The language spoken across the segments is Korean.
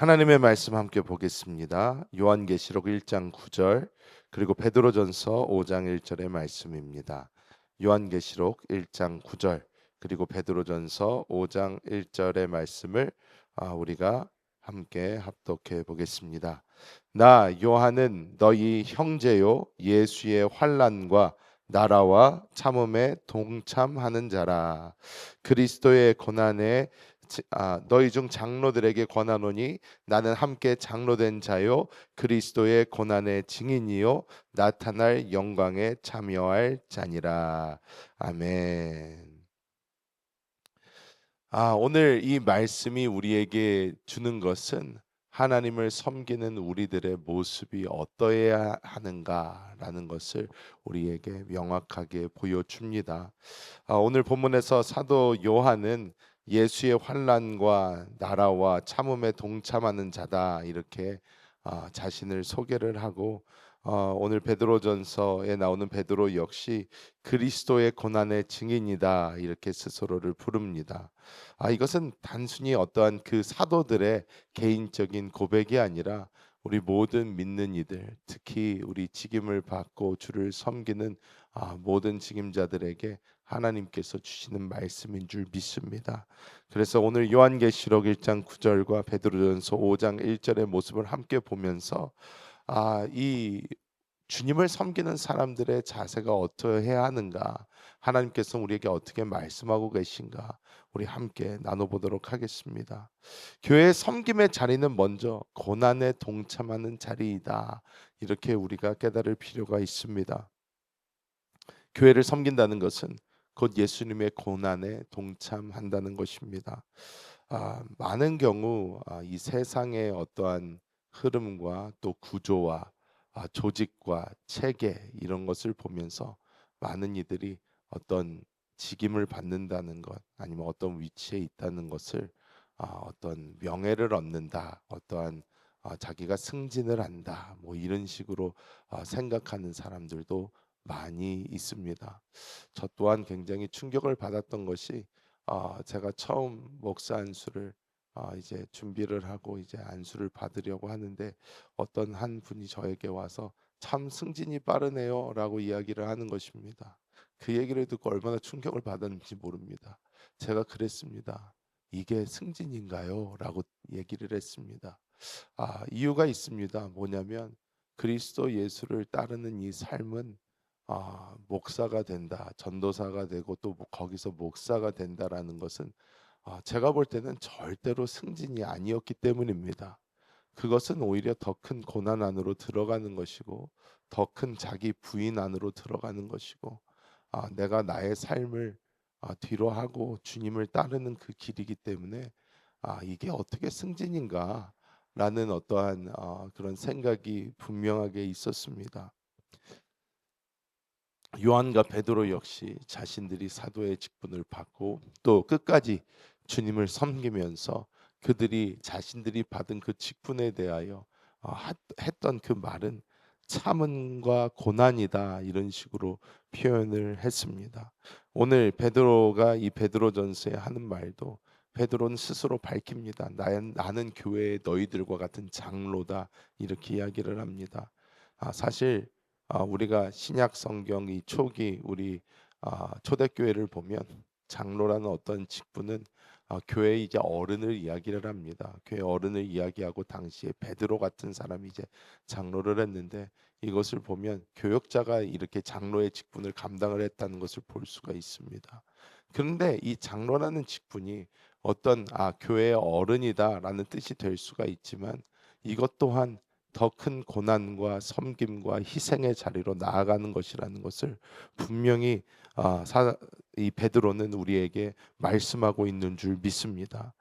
하나님의 말씀 함께 보겠습니다. 요한계시록 1장 9절 그리고 베드로전서 5장 1절의 말씀입니다. 요한계시록 1장 9절 그리고 베드로전서 5장 1절의 말씀을 우리가 함께 합독해 보겠습니다. 나 요한은 너희 형제요 예수의 환난과 나라와 참음에 동참하는 자라. 그리스도의 고난에 너희 중 장로들에게 권하노니 나는 함께 장로된 자요 그리스도의 고난의 증인이요 나타날 영광에 참여할 자니라. 아멘. 오늘 이 말씀이 우리에게 주는 것은 하나님을 섬기는 우리들의 모습이 어떠해야 하는가라는 것을 우리에게 명확하게 보여줍니다. 오늘 본문에서 사도 요한은 예수의 환난과 나라와 참음에 동참하는 자다 이렇게 자신을 소개를 하고 오늘 베드로전서에 나오는 베드로 역시 그리스도의 고난의 증인이다 이렇게 스스로를 부릅니다. 이것은 단순히 어떠한 그 사도들의 개인적인 고백이 아니라 우리 모든 믿는 이들, 특히 우리 직임을 받고 주를 섬기는 모든 직임자들에게 하나님께서 주시는 말씀인 줄 믿습니다. 그래서 오늘 요한계시록 1장 9절과 베드로전서 5장 1절의 모습을 함께 보면서 이 주님을 섬기는 사람들의 자세가 어떠해야 하는가, 하나님께서 우리에게 어떻게 말씀하고 계신가, 우리 함께 나눠보도록 하겠습니다. 교회의 섬김의 자리는 먼저 고난에 동참하는 자리이다. 이렇게 우리가 깨달을 필요가 있습니다. 교회를 섬긴다는 것은 곧 예수님의 고난에 동참한다는 것입니다. 많은 경우 이 세상의 어떠한 흐름과 또 구조와 조직과 체계 이런 것을 보면서 많은 이들이 어떤 직임을 받는다는 것 아니면 어떤 위치에 있다는 것을 어떤 명예를 얻는다, 어떠한 자기가 승진을 한다, 뭐 이런 식으로 생각하는 사람들도 많이 있습니다. 저 또한 굉장히 충격을 받았던 것이 제가 처음 목사 안수를 이제 준비를 하고 이제 안수를 받으려고 하는데 어떤 한 분이 저에게 와서 참 승진이 빠르네요라고 이야기를 하는 것입니다. 그 얘기를 듣고 얼마나 충격을 받았는지 모릅니다. 제가 그랬습니다. 이게 승진인가요? 라고 얘기를 했습니다. 이유가 있습니다. 뭐냐면 그리스도 예수를 따르는 이 삶은 목사가 된다, 전도사가 되고 또 거기서 목사가 된다라는 것은 제가 볼 때는 절대로 승진이 아니었기 때문입니다. 그것은 오히려 더 큰 고난 안으로 들어가는 것이고 더 큰 자기 부인 안으로 들어가는 것이고 내가 나의 삶을 뒤로 하고 주님을 따르는 그 길이기 때문에 이게 어떻게 승진인가라는 어떠한 그런 생각이 분명하게 있었습니다. 요한과 베드로 역시 자신들이 사도의 직분을 받고 또 끝까지 주님을 섬기면서 그들이 자신들이 받은 그 직분에 대하여 했던 그 말은 참음과 고난이다 이런 식으로 표현을 했습니다. 오늘 베드로가 이 베드로전서에 하는 말도 베드로는 스스로 밝힙니다. 나는 교회의 너희들과 같은 장로다 이렇게 이야기를 합니다. 사실 우리가 신약 성경 이 초기 우리 초대교회를 보면 장로라는 어떤 직분은 교회의 이제 어른을 이야기를 합니다. 교회 어른을 이야기하고 당시에 베드로 같은 사람이 이제 장로를 했는데 이것을 보면 교역자가 이렇게 장로의 직분을 감당을 했다는 것을 볼 수가 있습니다. 그런데 이 장로라는 직분이 어떤 교회의 어른이다라는 뜻이 될 수가 있지만 이것 또한 더 큰 고난과 섬김과 희생의 자리로 나아가는 것이라는 것을 분명히 이 베드로는 우리에게 말씀하고 있는 줄 믿습니다.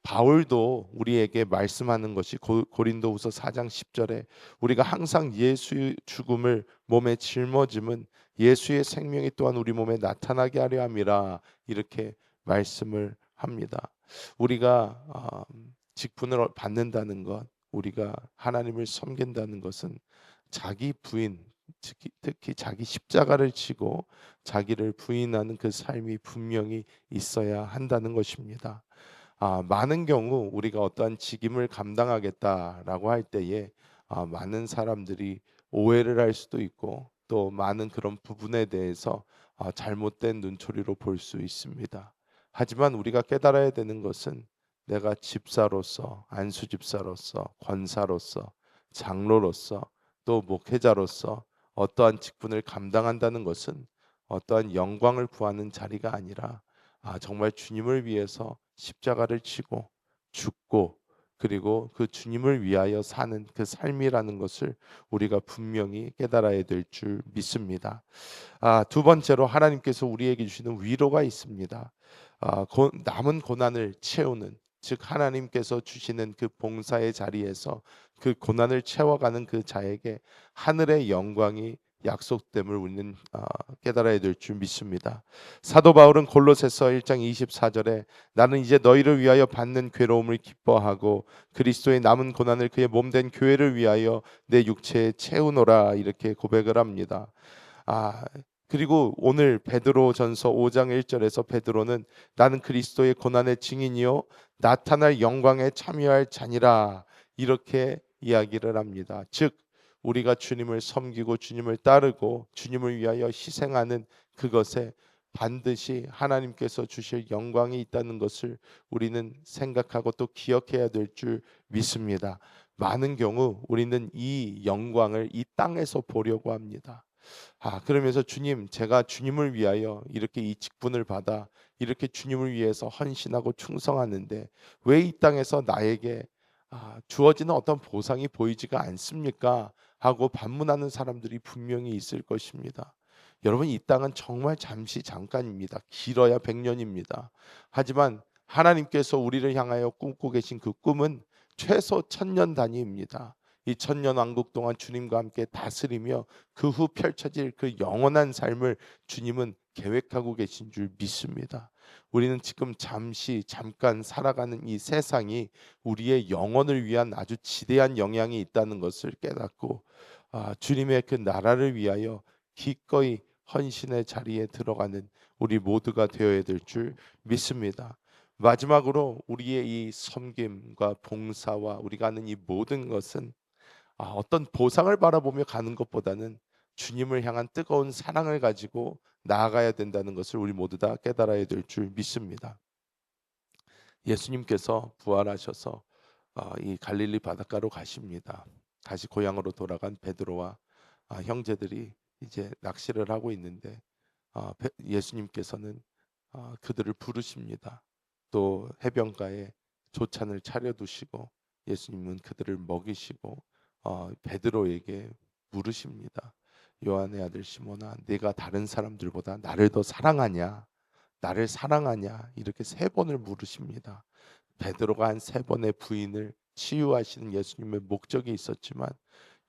바울도 우리에게 말씀하는 것이 고린도후서 4장 10절에 우리가 항상 예수의 죽음을 몸에 짊어짐은 예수의 생명이 또한 우리 몸에 나타나게 하려 함이라 이렇게 말씀을 합니다. 우리가 직분을 받는다는 것, 우리가 하나님을 섬긴다는 것은 자기 부인, 특히 자기 십자가를 지고 자기를 부인하는 그 삶이 분명히 있어야 한다는 것입니다. 많은 경우 우리가 어떠한 직임을 감당하겠다라고 할 때에 많은 사람들이 오해를 할 수도 있고 또 많은 그런 부분에 대해서 잘못된 눈초리로 볼 수 있습니다. 하지만 우리가 깨달아야 되는 것은 내가 집사로서, 안수집사로서, 권사로서, 장로로서, 또 목회자로서 어떠한 직분을 감당한다는 것은 어떠한 영광을 구하는 자리가 아니라 정말 주님을 위해서 십자가를 치고 죽고 그리고 그 주님을 위하여 사는 그 삶이라는 것을 우리가 분명히 깨달아야 될 줄 믿습니다. 두 번째로 하나님께서 우리에게 주시는 위로가 있습니다. 남은 고난을 채우는, 즉 하나님께서 주시는 그 봉사의 자리에서 그 고난을 채워가는 그 자에게 하늘의 영광이 약속됨을 우리는 깨달아야 될 줄 믿습니다. 사도 바울은 골로새서 1장 24절에 나는 이제 너희를 위하여 받는 괴로움을 기뻐하고 그리스도의 남은 고난을 그의 몸된 교회를 위하여 내 육체에 채우노라, 이렇게 고백을 합니다. 아 그리고 오늘 베드로전서 5장 1절에서 베드로는 나는 그리스도의 고난의 증인이요 나타날 영광에 참여할 자니라, 이렇게 이야기를 합니다. 즉 우리가 주님을 섬기고 주님을 따르고 주님을 위하여 희생하는 그것에 반드시 하나님께서 주실 영광이 있다는 것을 우리는 생각하고 또 기억해야 될 줄 믿습니다. 많은 경우 우리는 이 영광을 이 땅에서 보려고 합니다. 그러면서 주님, 제가 주님을 위하여 이렇게 이 직분을 받아 이렇게 주님을 위해서 헌신하고 충성하는데 왜 이 땅에서 나에게 주어지는 어떤 보상이 보이지가 않습니까? 하고 반문하는 사람들이 분명히 있을 것입니다. 여러분, 이 땅은 정말 잠시 잠깐입니다. 길어야 100년입니다. 하지만 하나님께서 우리를 향하여 꿈꾸고 계신 그 꿈은 최소 1000년 단위입니다. 이 천년 왕국 동안 주님과 함께 다스리며 그 후 펼쳐질 그 영원한 삶을 주님은 계획하고 계신 줄 믿습니다. 우리는 지금 잠깐 살아가는 이 세상이 우리의 영혼을 위한 아주 지대한 영향이 있다는 것을 깨닫고 주님의 그 나라를 위하여 기꺼이 헌신의 자리에 들어가는 우리 모두가 되어야 될 줄 믿습니다. 마지막으로 우리의 이 섬김과 봉사와 우리가 하는 이 모든 것은 어떤 보상을 바라보며 가는 것보다는 주님을 향한 뜨거운 사랑을 가지고 나아가야 된다는 것을 우리 모두 다 깨달아야 될 줄 믿습니다. 예수님께서 부활하셔서 이 갈릴리 바닷가로 가십니다. 다시 고향으로 돌아간 베드로와 형제들이 이제 낚시를 하고 있는데 예수님께서는 그들을 부르십니다. 또 해변가에 조찬을 차려두시고 예수님은 그들을 먹이시고 베드로에게 물으십니다. 요한의 아들 시몬아, 네가 다른 사람들보다 나를 더 사랑하냐? 나를 사랑하냐? 이렇게 3번을 물으십니다. 베드로가 한 3번의 부인을 치유하시는 예수님의 목적이 있었지만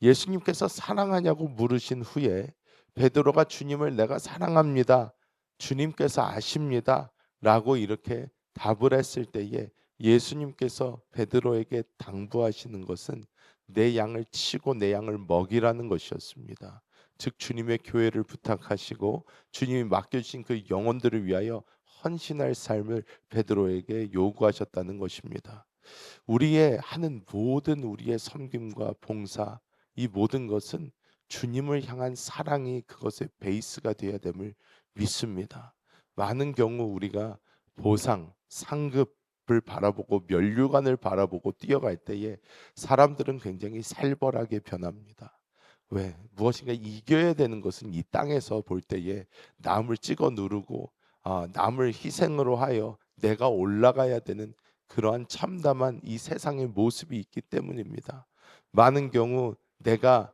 예수님께서 사랑하냐고 물으신 후에 베드로가 주님을 내가 사랑합니다. 주님께서 아십니다. 라고 이렇게 답을 했을 때에 예수님께서 베드로에게 당부하시는 것은 내 양을 치고 내 양을 먹이라는 것이었습니다. 즉 주님의 교회를 부탁하시고 주님이 맡겨주신 그 영혼들을 위하여 헌신할 삶을 베드로에게 요구하셨다는 것입니다. 우리의 하는 모든 우리의 섬김과 봉사, 이 모든 것은 주님을 향한 사랑이 그것의 베이스가 되어야 됨을 믿습니다. 많은 경우 우리가 보상, 상급을 바라보고 면류관을 바라보고 뛰어갈 때에 사람들은 굉장히 살벌하게 변합니다. 왜? 무엇인가 이겨야 되는 것은 이 땅에서 볼 때에 남을 찍어 누르고 남을 희생으로 하여 내가 올라가야 되는 그러한 참담한 이 세상의 모습이 있기 때문입니다. 많은 경우 내가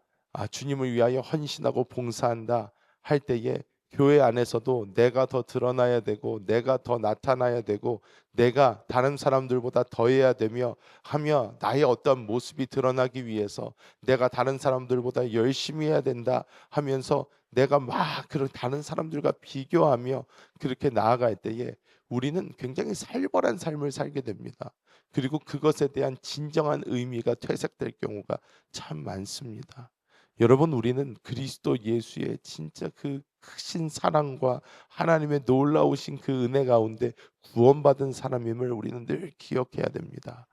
주님을 위하여 헌신하고 봉사한다 할 때에 교회 안에서도 내가 더 드러나야 되고 내가 더 나타나야 되고 내가 다른 사람들보다 더해야 되며 하며 나의 어떤 모습이 드러나기 위해서 내가 다른 사람들보다 열심히 해야 된다 하면서 내가 막 그런 다른 사람들과 비교하며 그렇게 나아갈 때에 우리는 굉장히 살벌한 삶을 살게 됩니다. 그리고 그것에 대한 진정한 의미가 퇴색될 경우가 참 많습니다. 여러분, 우리는 그리스도 예수의 진짜 그 크신 사랑과 하나님의 놀라우신 그 은혜 가운데 구원받은 사람임을 우리는 늘 기억해야 됩니다.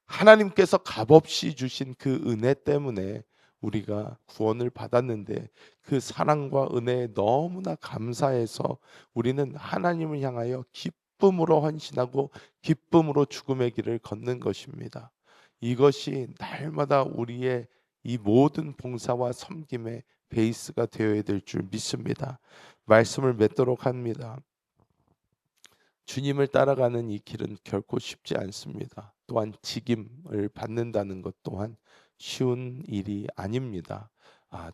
하나님께서 값없이 주신 그 은혜 때문에 우리가 구원을 받았는데, 그 사랑과 은혜에 너무나 감사해서 우리는 하나님을 향하여 기쁨으로 헌신하고 기쁨으로 죽음의 길을 걷는 것입니다. 이것이 날마다 우리의 이 모든 봉사와 섬김의 베이스가 되어야 될 줄 믿습니다. 말씀을 맺도록 합니다. 주님을 따라가는 이 길은 결코 쉽지 않습니다. 또한 직임을 받는다는 것 또한 쉬운 일이 아닙니다.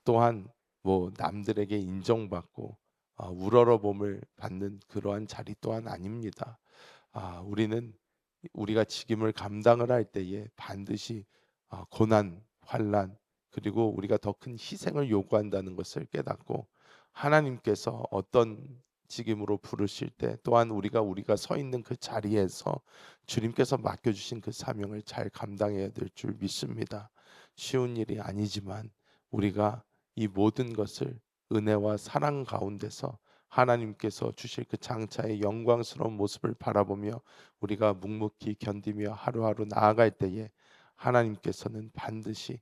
또한 뭐 남들에게 인정받고 우러러봄을 받는 그러한 자리 또한 아닙니다. 우리는 우리가 직임을 감당을 할 때에 반드시 고난, 환난, 그리고 우리가 더 큰 희생을 요구한다는 것을 깨닫고, 하나님께서 어떤 직임으로 부르실 때 또한 우리가 서 있는 그 자리에서 주님께서 맡겨주신 그 사명을 잘 감당해야 될 줄 믿습니다. 쉬운 일이 아니지만 우리가 이 모든 것을 은혜와 사랑 가운데서 하나님께서 주실 그 장차의 영광스러운 모습을 바라보며 우리가 묵묵히 견디며 하루하루 나아갈 때에 하나님께서는 반드시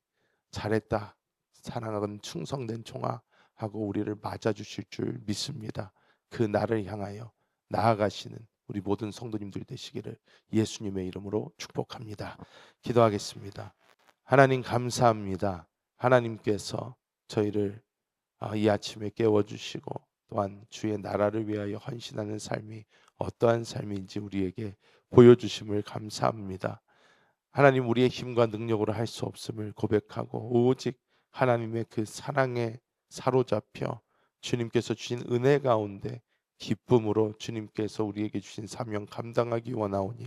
잘했다, 사랑하는 충성된 종아 하고 우리를 맞아 주실 줄 믿습니다. 그 날을 향하여 나아가시는 우리 모든 성도님들 되시기를 예수님의 이름으로 축복합니다. 기도하겠습니다. 하나님, 감사합니다. 하나님께서 저희를 이 아침에 깨워주시고 또한 주의 나라를 위하여 헌신하는 삶이 어떠한 삶인지 우리에게 보여주심을 감사합니다. 하나님, 우리의 힘과 능력으로 할 수 없음을 고백하고 오직 하나님의 그 사랑에 사로잡혀 주님께서 주신 은혜 가운데 기쁨으로 주님께서 우리에게 주신 사명 감당하기 원하오니,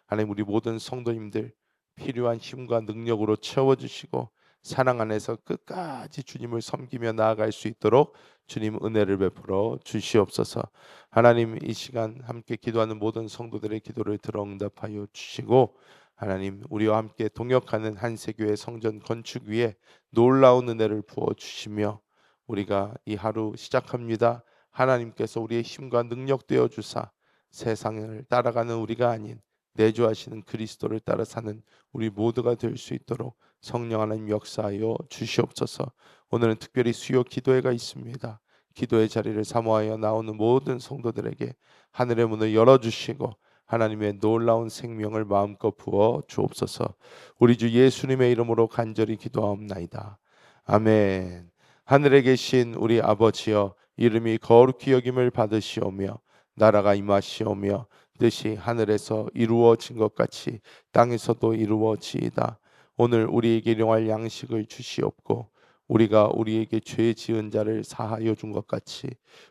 하나님, 우리 모든 성도님들 필요한 힘과 능력으로 채워주시고 사랑 안에서 끝까지 주님을 섬기며 나아갈 수 있도록 주님 은혜를 베풀어 주시옵소서. 하나님, 이 시간 함께 기도하는 모든 성도들의 기도를 들어 응답하여 주시고, 하나님, 우리와 함께 동역하는 한세교회 성전 건축 위에 놀라운 은혜를 부어 주시며 우리가 이 하루 시작합니다. 하나님께서 우리의 힘과 능력 되어 주사 세상을 따라가는 우리가 아닌 내주하시는 그리스도를 따라 사는 우리 모두가 될 수 있도록 성령 하나님 역사하여 주시옵소서. 오늘은 특별히 수요 기도회가 있습니다. 기도의 자리를 사모하여 나오는 모든 성도들에게 하늘의 문을 열어주시고 하나님의 놀라운 생명을 마음껏 부어 주옵소서. 우리 주 예수님의 이름으로 간절히 기도하옵나이다. 아멘. 하늘에 계신 우리 아버지여, 이름이 거룩히 여김을 받으시오며 나라가 임하시오며 뜻이 하늘에서 이루어진 것 같이 땅에서도 이루어지이다. 오늘 우리에게 일용할 양식을 주시옵고 우리가 우리에게 죄 지은 자를 사하여 준 것 같이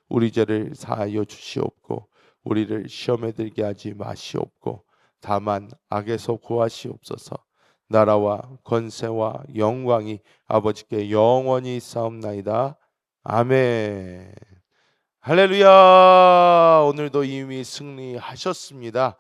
우리 죄를 사하여 주시옵고 우리를 시험에 들게 하지 마시옵고 다만 악에서 구하시옵소서. 나라와 권세와 영광이 아버지께 영원히 있사옵나이다. 아멘. 할렐루야. 오늘도 이미 승리하셨습니다.